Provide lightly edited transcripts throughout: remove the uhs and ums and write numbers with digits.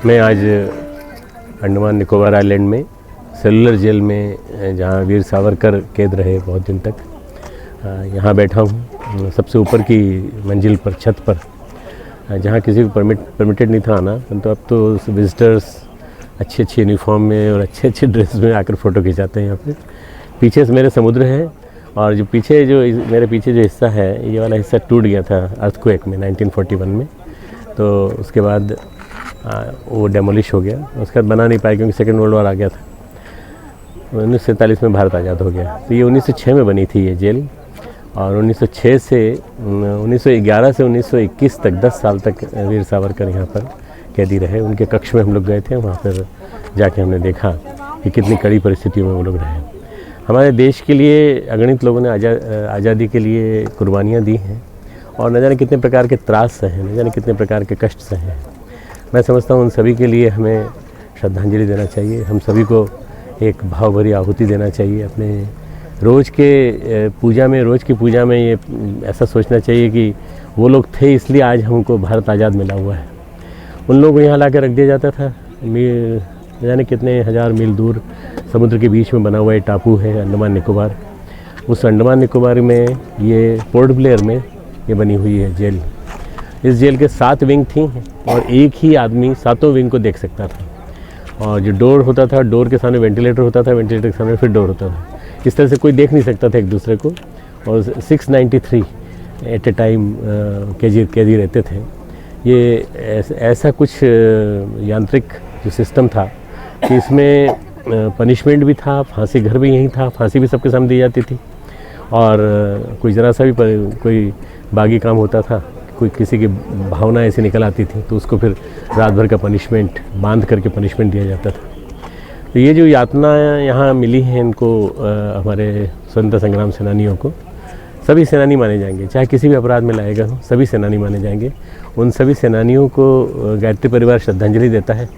मैं आज अंडमान निकोबार आइलैंड में सेलुलर जेल में, जहाँ वीर सावरकर कैद रहे बहुत दिन तक, यहाँ बैठा हूँ सबसे ऊपर की मंजिल पर, छत पर, जहाँ किसी को परमिटेड नहीं था आना। तो अब तो विजिटर्स अच्छी अच्छी यूनिफॉर्म में और अच्छे अच्छे ड्रेस में आकर फ़ोटो खिंचाते हैं यहाँ पे। पीछे से मेरे समुद्र है, और जो मेरे पीछे जो हिस्सा है, ये वाला हिस्सा टूट गया था अर्थक्वेक में 1941 में। तो उसके बाद वो डेमोलिश हो गया, उसके बाद बना नहीं पाया क्योंकि सेकेंड वर्ल्ड वॉर आ गया था। 1947 में भारत आज़ाद हो गया। तो ये 1906 में बनी थी ये जेल, और 1906 से 1911 से 1921 तक 10 साल तक वीर सावरकर यहाँ पर कैदी रहे। उनके कक्ष में हम लोग गए थे, वहाँ पर जाके हमने देखा कि कितनी कड़ी परिस्थितियों में वो लोग रहे। हमारे देश के लिए अगणित लोगों ने आज़ादी के लिए कुर्बानियाँ दी हैं, और न जाने कितने प्रकार के त्रास सहे, न जाने कितने प्रकार के कष्ट सहे हैं। मैं समझता हूँ उन सभी के लिए हमें श्रद्धांजलि देना चाहिए। हम सभी को एक भाव भरी आहुति देना चाहिए। अपने रोज़ की पूजा में ये ऐसा सोचना चाहिए कि वो लोग थे इसलिए आज हमको भारत आज़ाद मिला हुआ है। उन लोगों को यहाँ ला कर रख दिया जाता था। जाने कितने हज़ार मील दूर समुद्र के बीच में बना हुआ ये टापू है अंडमान निकोबार। उस अंडमान निकोबार में, ये पोर्ट ब्लेयर में ये बनी हुई है जेल। इस जेल के 7 विंग थी, और एक ही आदमी 7 विंग को देख सकता था। और जो डोर होता था, डोर के सामने वेंटिलेटर होता था, वेंटिलेटर के सामने फिर डोर होता था। इस तरह से कोई देख नहीं सकता था एक दूसरे को। और 693 एट ए टाइम कैदी रहते थे। ये ऐसा कुछ यांत्रिक जो सिस्टम था कि इसमें पनिशमेंट भी था, फांसी घर भी यहीं था, फांसी भी सबके सामने दी जाती थी। और कोई ज़रा सा भी कोई बागी काम होता था, कोई किसी की भावना ऐसी निकल आती थी, तो उसको फिर रात भर का पनिशमेंट, बांध करके पनिशमेंट दिया जाता था। तो ये जो यातना यहाँ मिली है इनको, हमारे स्वतंत्रता संग्राम सेनानियों को, सभी सेनानी माने जाएंगे, चाहे किसी भी अपराध में लाएगा हो, सभी सेनानी माने जाएंगे। उन सभी सेनानियों को गायत्री परिवार श्रद्धांजलि देता है।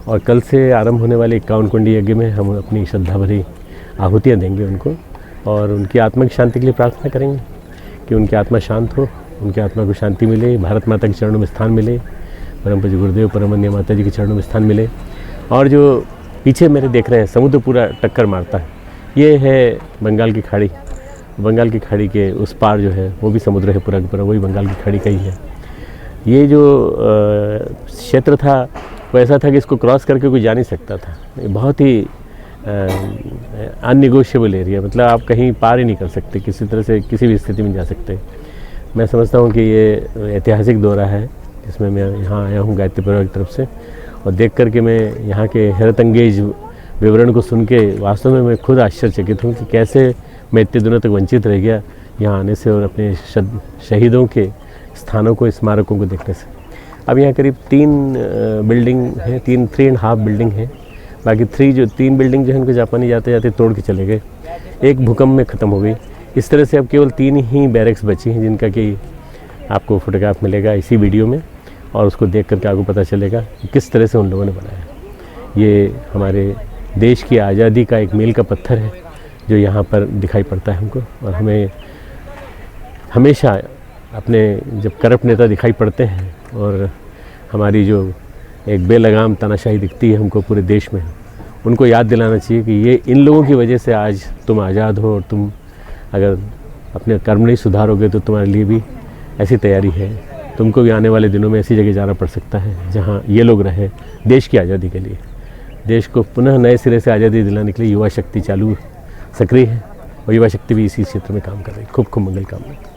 और कल से आरंभ होने वाले 51 कुंडी यज्ञ में हम अपनी श्रद्धा भरी आहुतियाँ देंगे उनको, और उनकी आत्मा की शांति के लिए प्रार्थना करेंगे कि उनकी आत्मा शांत हो, उनकी आत्मा को शांति मिले, भारत माता के चरणों में स्थान मिले, परम पूज्य गुरुदेव परमवंदनीय माता जी के चरणों में स्थान मिले। और जो पीछे मेरे देख रहे हैं समुद्र पूरा टक्कर मारता है, ये है बंगाल की खाड़ी। बंगाल की खाड़ी के उस पार जो है वो भी समुद्र है पूरा का पूरा, वही बंगाल की खाड़ी का ही है। ये जो क्षेत्र था वो ऐसा था कि इसको क्रॉस करके कोई जा नहीं सकता था। ये बहुत ही अननिगोशिएबल एरिया, मतलब आप कहीं पार ही नहीं कर सकते, किसी तरह से किसी भी स्थिति में जा सकते। मैं समझता हूँ कि ये ऐतिहासिक दौरा है जिसमें मैं यहाँ आया हूँ गायत्री परिवार की तरफ से, और देख कर के मैं यहाँ के हैरत अंगेज विवरण को सुन के वास्तव में मैं खुद आश्चर्यचकित हूँ कि कैसे मैं इतने दिनों तक वंचित रह गया यहाँ आने से और अपने शहीदों के स्थानों को, स्मारकों को देखने से। अब यहाँ करीब 3 बिल्डिंग है, 3.5 बिल्डिंग है। बाकी 3 बिल्डिंग जो है उनको जापानी जाते जाते तोड़ के चले गए, एक भूकंप में ख़त्म हो गई। इस तरह से अब केवल 3 ही बैरक्स बची हैं, जिनका कि आपको फोटोग्राफ मिलेगा इसी वीडियो में, और उसको देख करके आपको पता चलेगा कि किस तरह से उन लोगों ने बनाया। ये हमारे देश की आज़ादी का एक मील का पत्थर है जो यहाँ पर दिखाई पड़ता है हमको। और हमें हमेशा अपने जब करप्ट नेता दिखाई पड़ते हैं और हमारी जो एक बेलगाम तानाशाही दिखती है हमको पूरे देश में, उनको याद दिलाना चाहिए कि ये इन लोगों की वजह से आज तुम आज़ाद हो, और तुम अगर अपने कर्म नहीं सुधारोगे तो तुम्हारे लिए भी ऐसी तैयारी है तुमको भी आने वाले दिनों में ऐसी जगह जाना पड़ सकता है जहाँ ये लोग रहे देश की आज़ादी के लिए। देश को पुनः नए सिरे से आज़ादी दिलाने के लिए युवा शक्ति चालू सक्रिय है और युवा शक्ति भी इसी क्षेत्र में काम कर रही है। खूब खूब मंगल कामना।